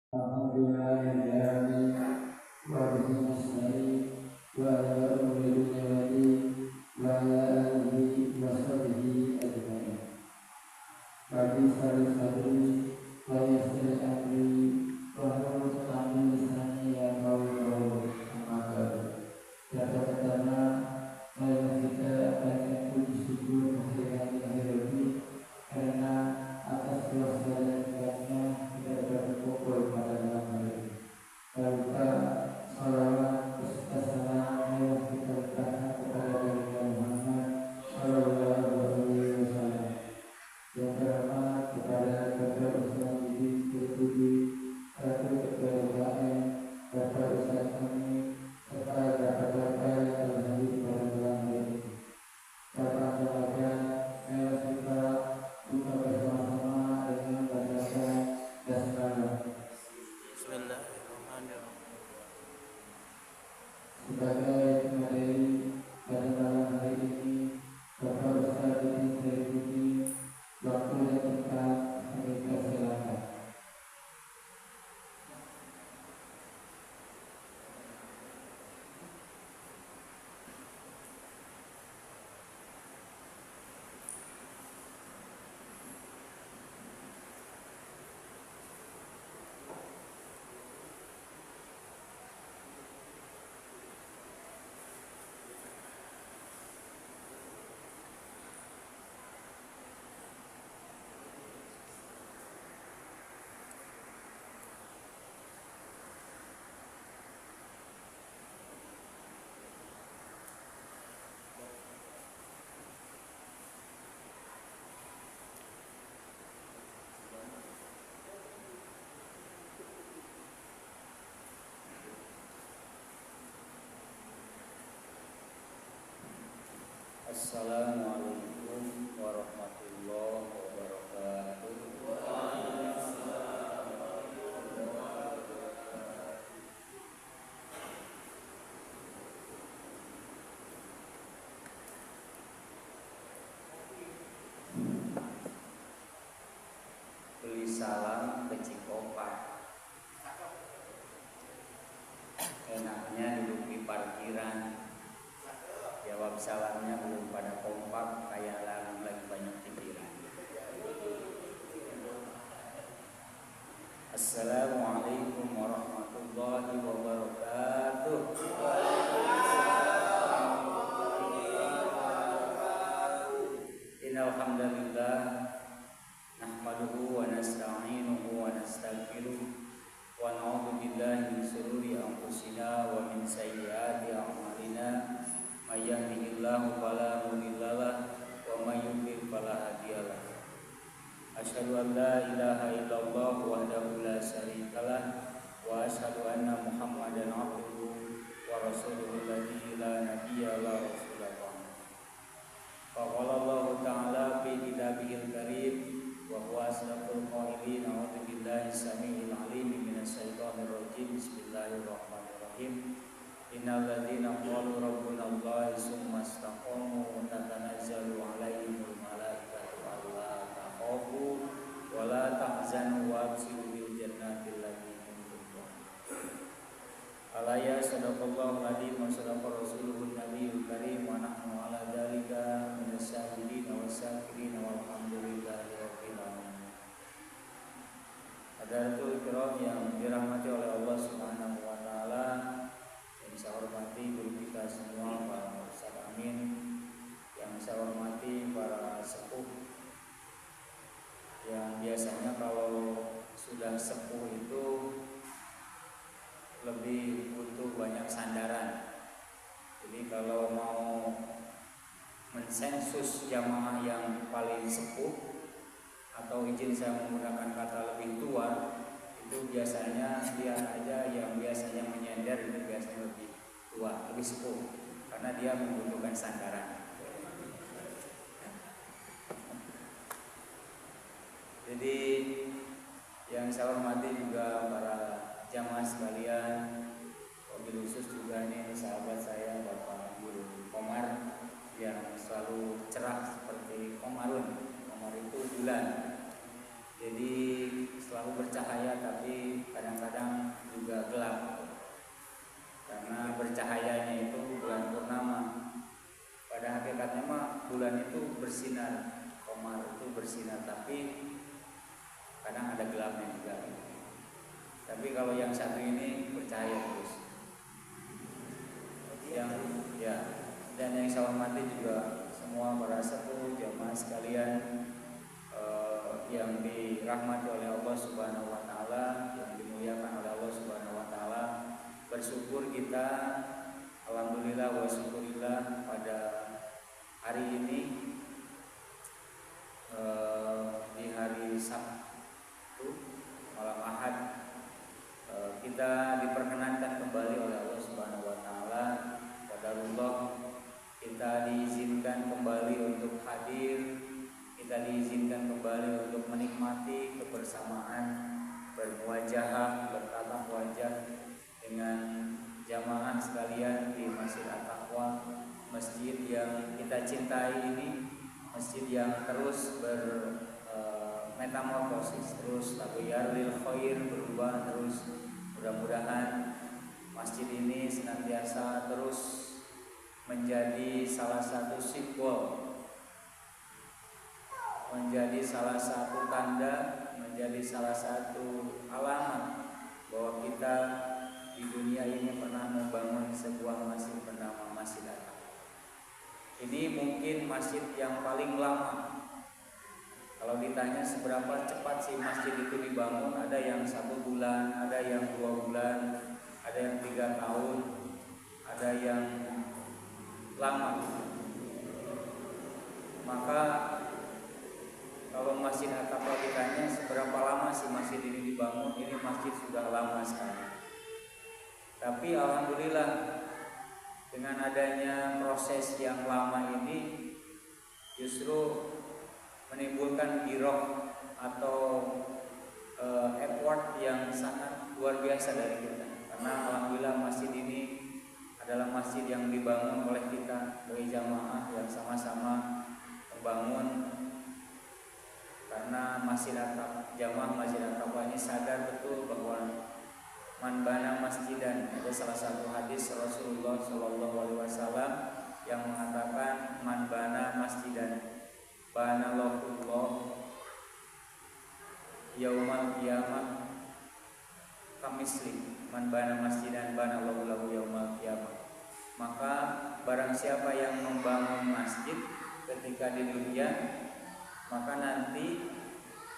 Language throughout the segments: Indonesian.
Alhamdulillahirrahmanirrahim. Wa bihi nasta'in. Wa ala umuri wali wa ala alihi wa sahbihi ajma'in. Rabbi shalli sadri wa yassir amri wa hlul 'uqdatam min lisani yafqahu qawli. Yang pertama, marilah kita akan bersyukur kepada Allah karena atas kuasa dan karunia kita dapat berkumpul pada malam hari ini. Lalu salawat beserta salam marilah kita letakkan kepada Nabi Muhammad Sallallahu Alaihi Wasallam. Yang terhormat kepada Bapak Ustaz Didi Kurtubi, Ratu Ketua UKM, Bapak Ustaz kami, serta bapak-bapak yang telah hadir pada malam hari ini. Bapak Bapak, marilah kita buka bersama-sama dengan bacaan basmalah. Bismillahirrahmanirrahim. Sebagai materi pada malam hari ini, Bapak Ustaz Didi Kurtubi, waktu dan tempat kami persilakan. Assalamualaikum warahmatullahi wabarakatuh. Beli salam ke Cikopak. Enaknya duduk di parkiran. Jawab salamnya belum pada kompak, kayak lagi banyak pikiran. Assalamualaikum warahmatullahi wabarakatuh. Innal hamdalillah nahmaduhu wa nasta'inuhu wa nastaghfiruh wa na'udzu billahi min shururi anfusina wa min sayyiati a'malina. May yahdihillahu fala mudhillalah wa may yudlil fala hadiyalah. Asyhadu an la ilaha illallah wahdahu la syarikalah wa asyhadu anna Muhammadan abduhu wa rasuluhu alladzi la nabiyya la rasulallah. Qala Allah ta'ala fi kitabihil karim wa huwa asdaqul qailin. A'udzu billahi samii'il 'aliim minasy syaithaanir rajiim. Bismillahirrahmanirrahim. Innal ladzina qalu rabbuna Allah tsumma istaqamu tatanazzalu 'alaihimul malaikatu alla takhafu wa la tahzanu wa abshiru bil jannati allati kuntum tu'adun. Alaya sadaqallahu aladzim wa sadaqa rasuluhun nabiyul karim wa nahnu 'ala dzalika minas syahidin was-syakirin walhamdulillahi rabbil alamin. Hadirin kiram yang dirahmati oleh Allah Subhanahu wa taala, saya hormati guru kita semua, Pak Ustaz Amin, yang saya hormati para sepuh yang biasanya kalau sudah sepuh itu lebih butuh banyak sandaran. Jadi kalau mau mensensus jamaah yang paling sepuh, atau izin saya menggunakan kata lebih tua, itu biasanya dia aja yang biasanya menyender, itu biasanya lebih tua, lebih sepuh, karena dia membutuhkan sandaran. Jadi yang saya hormati juga para jamaah sekalian, wabil khusus juga nih sahabat saya Bapak Guru Komar yang selalu cerah seperti Komarun. Komar itu bulan, jadi selalu bercahaya, tapi kadang-kadang bulan itu bersinar, qamar itu bersinar, tapi kadang ada gelapnya juga. Tapi kalau yang satu ini bercahaya terus. Yang ya, dan yang saya hormati juga semua para sepuh jamaah sekalian yang dirahmati oleh Allah Subhanahu wa taala, yang dimuliakan oleh Allah Subhanahu wa taala. Bersyukur kita, alhamdulillah wa syukurillah, pada hari ini di hari Sabtu malam Ahad kita diperkenankan kembali oleh Allah Subhanahu wa taala. Qadarullah, kita diizinkan kembali untuk hadir, kita diizinkan kembali untuk menikmati kebersamaan, bermuajahah, bertatap wajah dengan jamaah sekalian di Masjid At-Taqwa, masjid yang kita cintai ini, masjid yang terus metamorfosis, terus tabayyar lil khair, berubah terus. Mudah-mudahan masjid ini senantiasa terus menjadi salah satu simbol, menjadi salah satu tanda, menjadi salah satu alamat bahwa kita di dunia ini pernah membangun sebuah masjid bernama Masjid At-Taqwa. Ini mungkin masjid yang paling lama. Kalau ditanya seberapa cepat sih masjid itu dibangun, ada yang 1 bulan, ada yang 2 bulan, ada yang 3 tahun, ada yang lama. Maka kalau Masjid At-Taqwa ditanya seberapa lama sih masjid ini dibangun, ini masjid sudah lama sekali. Tapi alhamdulillah, dengan adanya proses yang lama ini justru menimbulkan giroh atau effort yang sangat luar biasa dari kita. Karena alhamdulillah masjid ini adalah masjid yang dibangun oleh kita sebagai jamaah yang sama-sama membangun. Karena jamaah Masjid At-Taqwa ini sadar betul bahwa man bana masjidan, ada salah satu hadis Rasulullah SAW yang mengatakan man bana masjidan banallahu yaumal qiyamah kamisli, man bana masjidan banallahu lahu yaumal qiyamah. Maka barang siapa yang membangun masjid ketika di dunia, maka nanti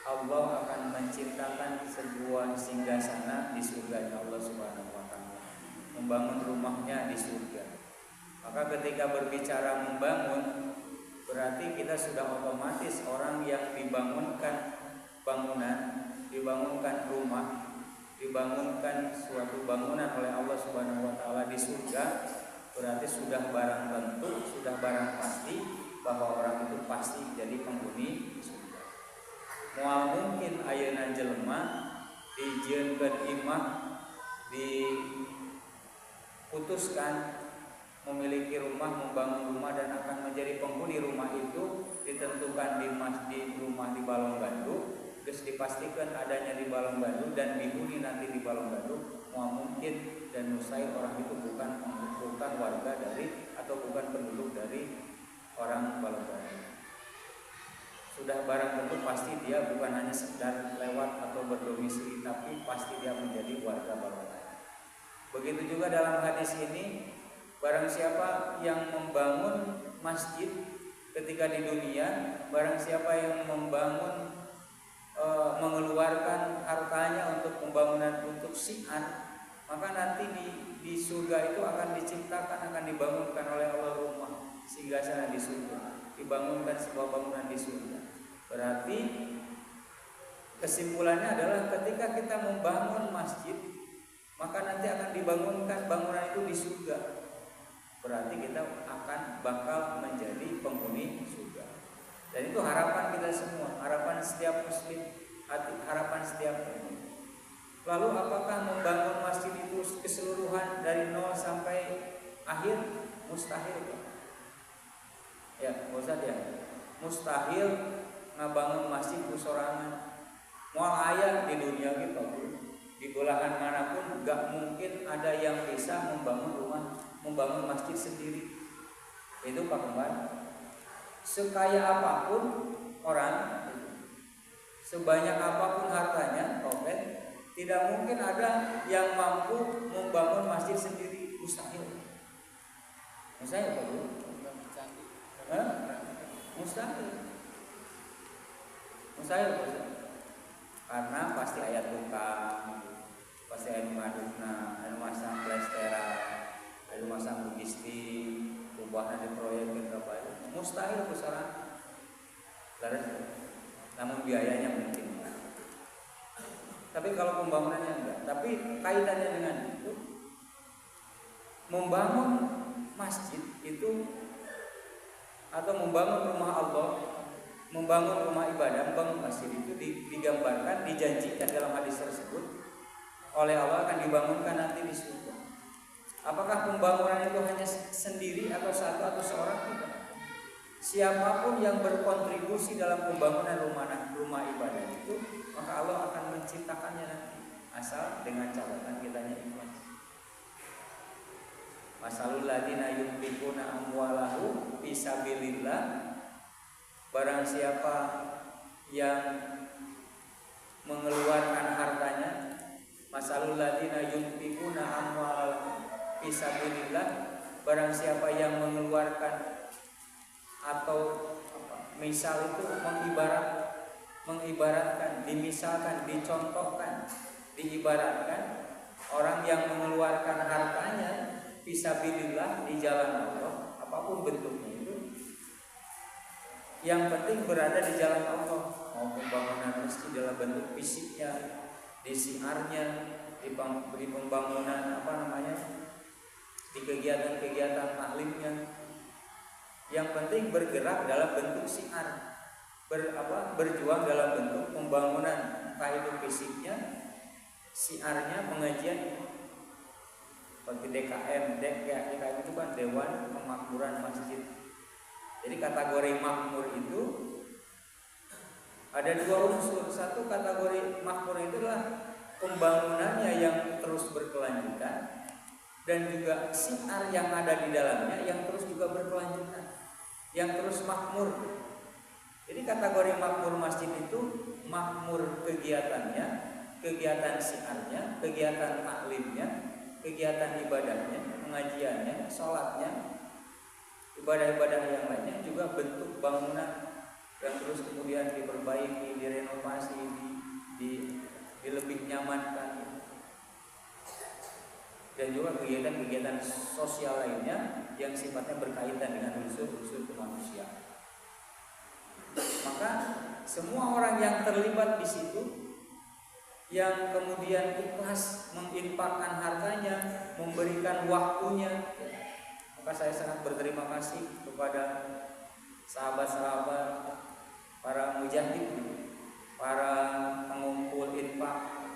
Allah akan menciptakan sebuah singgasana di surga Allah Subhanahu wa taala, membangun rumahnya di surga. Maka ketika berbicara membangun, berarti kita sudah otomatis orang yang dibangunkan bangunan, dibangunkan rumah, dibangunkan suatu bangunan oleh Allah Subhanahu wa taala di surga, berarti sudah barang tentu, sudah barang pasti bahwa orang itu pasti jadi penghuni surga. Moal mungkin ayeuna jelema dijieunkeun imah, diputuskan memiliki rumah, membangun rumah dan akan menjadi penghuni rumah itu, ditentukan di rumah di Balong Gandu, terus dipastikan adanya di Balong Gandu dan dihuni nanti di Balong Gandu. Moal mungkin dan mustahil orang itu bukan warga dari atau bukan penduduk dari orang Balong Gandu. Sudah barang tentu pasti dia bukan hanya sekedar lewat atau berdomisili, tapi pasti dia menjadi warga Balong Gandu. Begitu juga dalam hadis ini, barang siapa yang membangun masjid ketika di dunia, barang siapa yang membangun mengeluarkan hartanya untuk pembangunan untuk syiar, maka nanti di surga itu akan diciptakan, akan dibangunkan oleh Allah rumah singgasana di surga, dibangunkan sebuah bangunan di surga. Berarti kesimpulannya adalah ketika kita membangun masjid, maka nanti akan dibangunkan bangunan itu di surga. Berarti kita akan bakal menjadi penghuni surga. Dan itu harapan kita semua, harapan setiap muslim, harapan setiap muslim. Lalu apakah membangun masjid itu keseluruhan dari nol sampai akhir? Mustahil. Ya, Ustaz ya. Mustahil ngabangun masjid kusorangan. Moal aya di dunia kita, di belahan manapun gak mungkin ada yang bisa membangun masjid sendiri. Itu Pak Kembar. sekaya apapun orang, sebanyak apapun hartanya, tidak mungkin ada yang mampu membangun masjid sendiri, mustahil. Mustahil Pak Guru? Mustahil. Mustahil Pak Guru. Karena pasti ayat tukang, pasti ayat madukna, ayat masang plestera, ayat masang logistik, perubahan di proyek berapa itu. Mustahil besaran. Namun biayanya mungkin. Tapi kalau pembangunannya enggak. Tapi kaitannya dengan itu, membangun masjid itu atau membangun rumah Allah, membangun rumah ibadah, membangun masjid itu digambarkan, dijanjikan dalam hadis tersebut oleh Allah akan dibangunkan nanti di surga. Apakah pembangunan itu hanya sendiri atau satu atau seorang? Tidak. Siapapun yang berkontribusi dalam pembangunan rumah ibadah itu, maka Allah akan menciptakannya nanti, asal dengan catatan kitanya ikhlas. Masalul ladzina yunfiquna amwalahum fi sabilillah, barang siapa yang mengeluarkan hartanya, masalul ladzina yunfiquna amwalahum fi sabilillah, barang siapa yang mengeluarkan atau misal itu mengibaratkan, dimisalkan, dicontohkan, diibaratkan orang yang mengeluarkan hartanya fisabilillah di jalan Allah, apapun bentuknya itu, yang penting berada di jalan Allah. Mau pembangunan masjid dalam bentuk fisiknya, di siarnya, di pembangunan di kegiatan-kegiatan taklimnya, yang penting bergerak dalam bentuk siar, berjuang dalam bentuk pembangunan, entah itu fisiknya, siarnya, pengajian, seperti DKM itu kan Dewan Kemakmuran Masjid. Jadi kategori makmur itu ada dua unsur. Satu, kategori makmur itu adalah pembangunannya yang terus berkelanjutan, dan juga siar yang ada di dalamnya yang terus juga berkelanjutan, yang terus makmur. Jadi kategori makmur masjid itu makmur kegiatannya, kegiatan siarnya, kegiatan taklimnya, kegiatan ibadahnya, pengajiannya, sholatnya, ibadah-ibadah yang lainnya, juga bentuk bangunan yang terus kemudian diperbaiki, direnovasi, lebih nyamankan, dan juga kegiatan-kegiatan sosial lainnya yang sifatnya berkaitan dengan unsur-unsur kemanusiaan. Maka semua orang yang terlibat di situ, yang kemudian ikhlas menginfakkan hartanya, memberikan waktunya, maka saya sangat berterima kasih kepada sahabat-sahabat, para mujahid, para pengumpul infak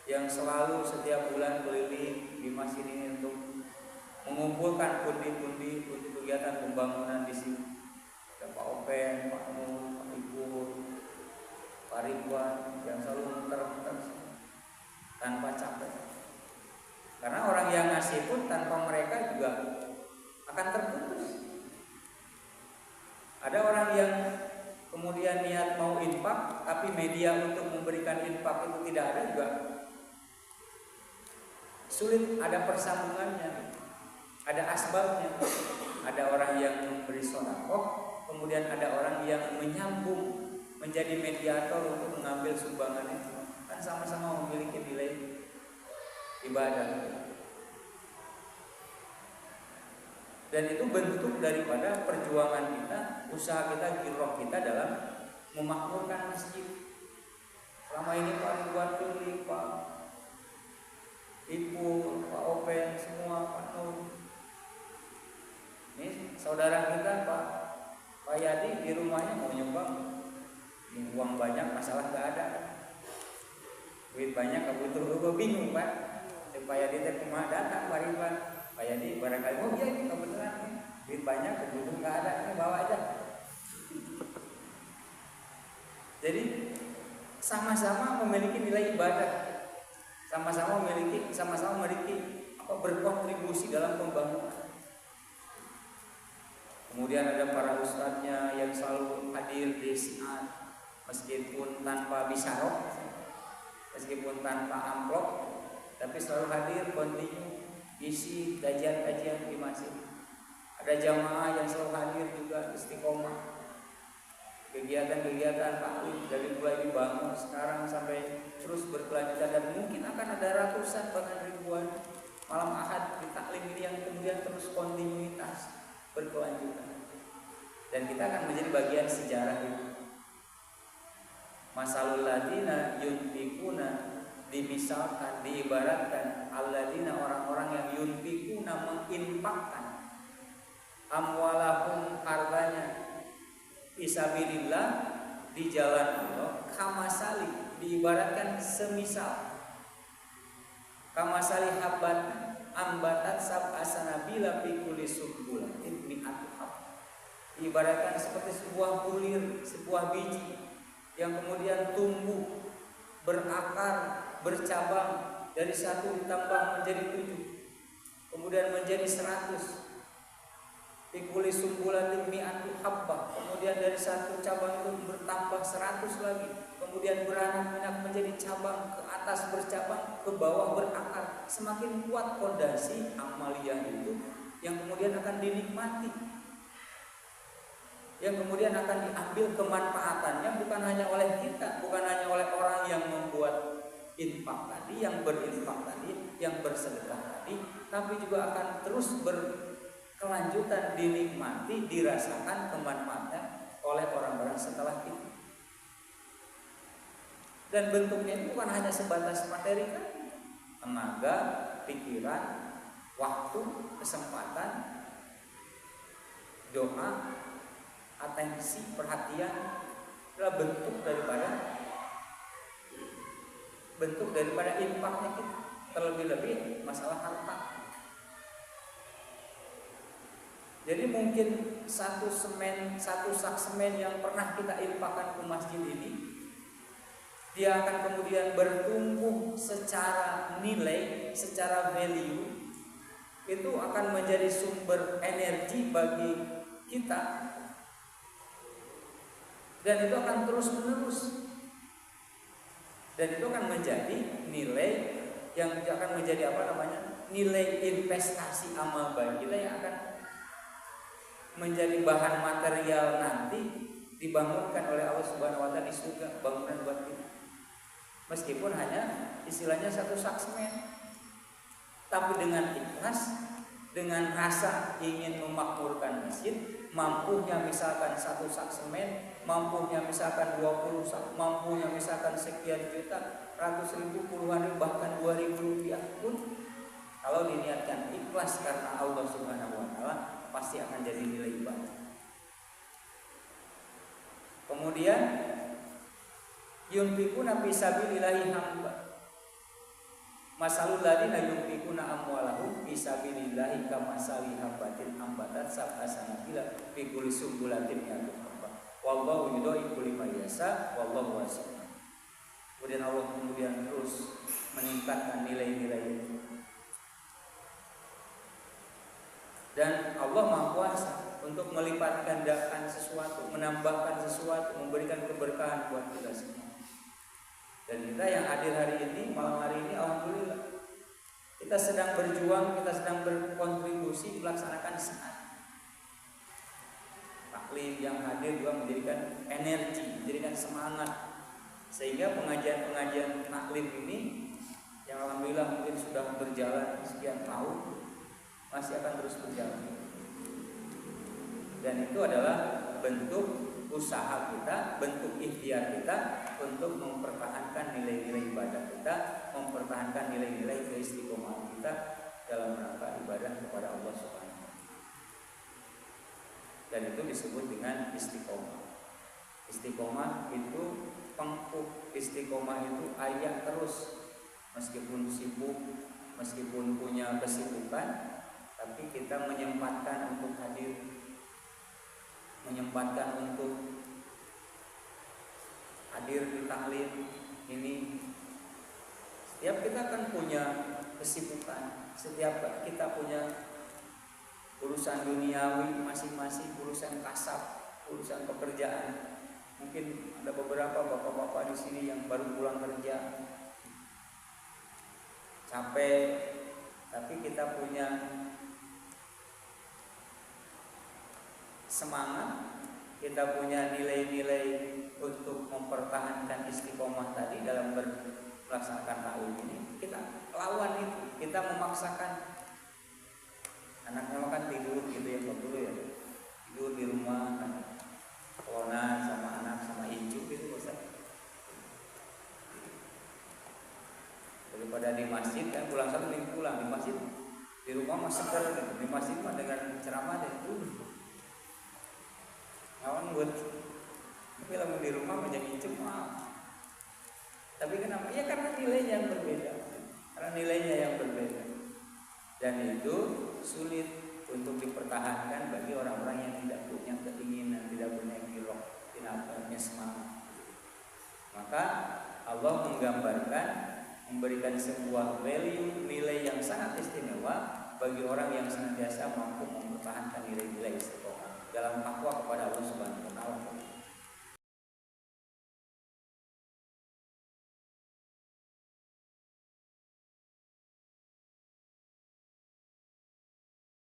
yang selalu setiap bulan keliling di masjid ini untuk mengumpulkan pundi-pundi untuk kegiatan pembangunan di sini. Ada Pak Open, Pak Nur, Pak Ibu, Pak Ridwan yang selalu muter-muter tanpa capek. Karena orang yang ngasih pun tanpa mereka juga akan terputus. Ada orang yang kemudian niat mau infak, tapi media untuk memberikan infak itu tidak ada, juga sulit. Ada persambungannya, ada asbabnya. Ada orang yang memberi sedekah, kemudian ada orang yang menyambung, menjadi mediator untuk mengambil sumbangan itu. Kan sama-sama memiliki nilai ibadah. Dan itu bentuk daripada perjuangan kita, usaha kita, giroh kita dalam memakmurkan masjid. Selama ini Pak Ridwan Tuli, Pak Ibu, Pak Open, semua, Pak Nur. Ini saudara kita Pak Yadi di rumahnya mau nyumbang, uang banyak, masalah gak ada, duit banyak, kebetulan bingung Pak. Pak Yadi teh kumaha datang Pak Ridwan. Pak Yadi barangkali iya ini kebetulan duit banyak, kebetulan gak ada, ini bawa aja. Jadi sama-sama memiliki nilai ibadah, sama-sama memiliki berkontribusi dalam pembangunan. Kemudian ada para ustadznya yang selalu hadir di saat, meskipun tanpa bisyarok, meskipun tanpa amplop, tapi selalu hadir kontinu isi kajian-kajian di masjid. Ada jamaah yang selalu hadir juga istiqomah. Kegiatan-kegiatan taklim dari mulai dibangun sekarang sampai terus berkelanjutan, dan mungkin akan ada ratusan bahkan ribuan malam ahad di taklim ini yang kemudian terus kontinuitas berkelanjutan, dan kita akan menjadi bagian sejarah itu. Masalul ladina yunfikuna, dimisalkan, diibaratkan alladzina, orang-orang yang yunfikuna, menginfakkan amwalahum, hartanya, fisabilillah, di jalan Allah, kamasali, diibaratkan semisal kamasali habbat ambatat sab'a sanabila fi kulli subbulatin mi'atu hab, diibaratkan seperti sebuah bulir, sebuah biji yang kemudian tumbuh, berakar, bercabang, dari 1 ditambah menjadi 7, kemudian menjadi 100. Fikuli sumbulatin mi'atu habbah, kemudian dari 1 cabang itu bertambah 100 lagi, kemudian beranak pinak menjadi cabang, ke atas bercabang, ke bawah berakar. Semakin kuat fondasi amaliyah itu yang kemudian akan dinikmati, yang kemudian akan diambil kemanfaatannya, bukan hanya oleh kita, bukan hanya oleh orang yang membuat infak tadi, yang berinfak tadi, yang bersedekah tadi, tapi juga akan terus berkelanjutan, dinikmati, dirasakan kemanfaatan oleh orang-orang setelah itu. Dan bentuknya itu bukan hanya sebatas materi kan, tenaga, pikiran, waktu, kesempatan, doa, atensi, perhatian adalah bentuk daripada infaknya kita. Terlebih-lebih masalah harta. Jadi mungkin satu sak semen yang pernah kita infakkan ke masjid ini, dia akan kemudian bertumbuh secara nilai, secara value, itu akan menjadi sumber energi bagi kita, dan itu akan terus menerus, dan itu akan menjadi nilai yang akan menjadi nilai investasi amal baik kita yang akan menjadi bahan material nanti dibangunkan oleh Allah Subhanahu wa Ta'ala di surga, bangunan buat kita. Meskipun hanya istilahnya 1 sak semen, tapi dengan ikhlas, dengan rasa ingin memakmurkan masjid, mampunya misalkan 1 sak semen, mampunya misalkan 20 sak, mampunya misalkan sekian juta, ratus ribu, puluhan ribu, bahkan 2.000 rupiah pun, kalau diniatkan ikhlas karena Allah Subhanahu wa Ta'ala, pasti akan jadi nilai ibadah. Kemudian yunfikuna fi sabilillahi hamba, masalul ladina yunfikuna amwalahum fi sabilillahi kamasali habatin ambatat sab'a sanabila fi kulli sumbulatin mi'atu habba wallahu yudhi'u liman yasha wallahu wasi'un. Kemudian Allah terus meningkatkan nilai-nilai itu. Dan Allah Maha Kuasa untuk melipat gandakan sesuatu, menambahkan sesuatu, memberikan keberkahan buat kita semua. Dan kita yang hadir hari ini, malam hari ini, alhamdulillah, kita sedang berjuang, kita sedang berkontribusi melaksanakan saat taklim yang hadir juga menjadikan energi, menjadikan semangat, sehingga pengajian-pengajian taklim ini yang alhamdulillah mungkin sudah berjalan sekian tahun, masih akan terus berjalan. Dan itu adalah bentuk usaha kita, bentuk ikhtiar kita untuk mempertahankan nilai-nilai ibadah kita, mempertahankan nilai-nilai keistiqomahan kita dalam rangka ibadah kepada Allah Subhanahu wa Ta'ala. Dan itu disebut dengan istiqomah. Istiqomah itu pengkuh, istiqomah itu ayat terus, meskipun sibuk, meskipun punya kesibukan, tapi kita menyempatkan untuk hadir, menyempatkan untuk hadir di taklim ini. Setiap kita kan punya kesibukan, setiap kita punya urusan duniawi masing-masing, urusan kasab, urusan pekerjaan. Mungkin ada beberapa bapak-bapak di sini yang baru pulang kerja, capek, tapi kita punya semangat, kita punya nilai-nilai untuk mempertahankan istiqomah tadi dalam melaksanakan ta'lim ini. Kita lawan itu, kita memaksakan. Anaknya makan tidur gitu ya, dulu ya, tidur di rumah kan, konan sama anak sama incu gitu Ustaz. Daripada di masjid kan, pulang satu minggu pulang di masjid, di rumah masih seger gitu. Di masjid mah dengan ceramah dan kawan buat, tapi lalu di rumah menjadi incu mah. Tapi kenapa? Ya karena nilainya yang berbeda, karena nilainya yang berbeda, dan itu sulit untuk dipertahankan bagi orang-orang yang tidak punya keinginan, tidak punya giroh, tidak punya semangat. Maka Allah menggambarkan, memberikan sebuah value, nilai yang sangat istimewa bagi orang yang senantiasa mampu mempertahankan nilai-nilai istiqomah dalam takwa kepada Allah Subhanahu wa taala.